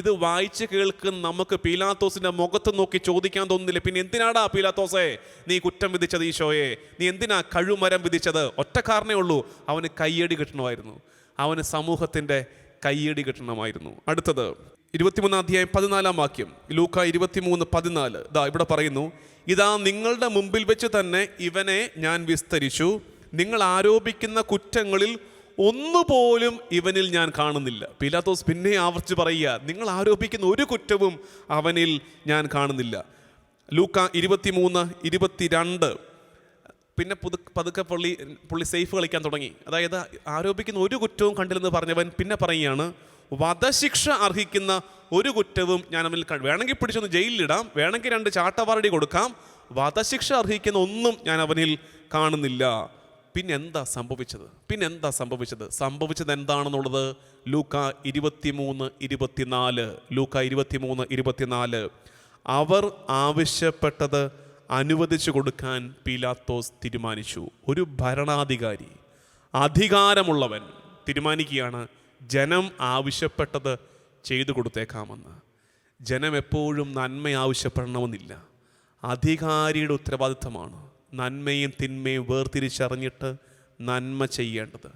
ഇത് വായിച്ച് കേൾക്കുന്ന നമുക്ക് പീലാത്തോസിന്റെ മുഖത്ത് നോക്കി ചോദിക്കാൻ തോന്നുന്നില്ല, പിന്നെ എന്തിനാടാ പീലാത്തോസേ നീ കുറ്റം വിധിച്ചത് ഈശോയെ? നീ എന്തിനാ കഴുമരം വിധിച്ചത്? ഒറ്റ കാരണമേ ഉള്ളൂ, അവന് കയ്യടി കിട്ടണമായിരുന്നു, അവന് സമൂഹത്തിൻ്റെ കയ്യടി കിട്ടണമായിരുന്നു. അടുത്തത് 23 അധ്യായം 14 വാക്യം, ലൂക്ക 23:14. ഇവിടെ പറയുന്നു, ഇതാ നിങ്ങളുടെ മുമ്പിൽ വെച്ച് തന്നെ ഇവനെ ഞാൻ വിസ്തരിച്ചു, നിങ്ങൾ ആരോപിക്കുന്ന കുറ്റങ്ങളിൽ ഒന്നുപോലും ഇവനിൽ ഞാൻ കാണുന്നില്ല. പീലാത്തോസ് പിന്നെ ആവർത്തിച്ച് പറയുക, നിങ്ങൾ ആരോപിക്കുന്ന ഒരു കുറ്റവും അവനിൽ ഞാൻ കാണുന്നില്ല. ലൂക്ക 23:22. പിന്നെ പതുക്കെ പുള്ളി സേഫ് കളിക്കാൻ തുടങ്ങി. അതായത് ആരോപിക്കുന്ന ഒരു കുറ്റവും കണ്ടില്ലെന്ന് പറഞ്ഞവൻ പിന്നെ പറയുകയാണ്, വധശിക്ഷ അർഹിക്കുന്ന ഒരു കുറ്റവും ഞാൻ അവനിൽ വേണമെങ്കിൽ പിടിച്ചൊന്ന് ജയിലിലിടാം, വേണമെങ്കിൽ 2 ചാട്ടവാറടി കൊടുക്കാം, വധശിക്ഷ അർഹിക്കുന്ന ഒന്നും ഞാൻ അവനിൽ കാണുന്നില്ല. പിന്നെന്താ സംഭവിച്ചത്? സംഭവിച്ചത് എന്താണെന്നുള്ളത് ലൂക്ക 23:24. ലൂക്ക 23:24. അവർ ആവശ്യപ്പെട്ടത് അനുവദിച്ചു കൊടുക്കാൻ പീലാത്തോസ് തീരുമാനിച്ചു. ഒരു ഭരണാധികാരി, അധികാരമുള്ളവൻ തീരുമാനിക്കുകയാണ് ജനം ആവശ്യപ്പെട്ടത് ചെയ്തു കൊടുത്തേക്കാമെന്ന്. ജനം എപ്പോഴും നന്മ ആവശ്യപ്പെടണമെന്നില്ല. അധികാരിയുടെ ഉത്തരവാദിത്തമാണ് നന്മയും തിന്മയും വേർതിരിച്ചറിഞ്ഞിട്ട് നന്മ ചെയ്യേണ്ടത്.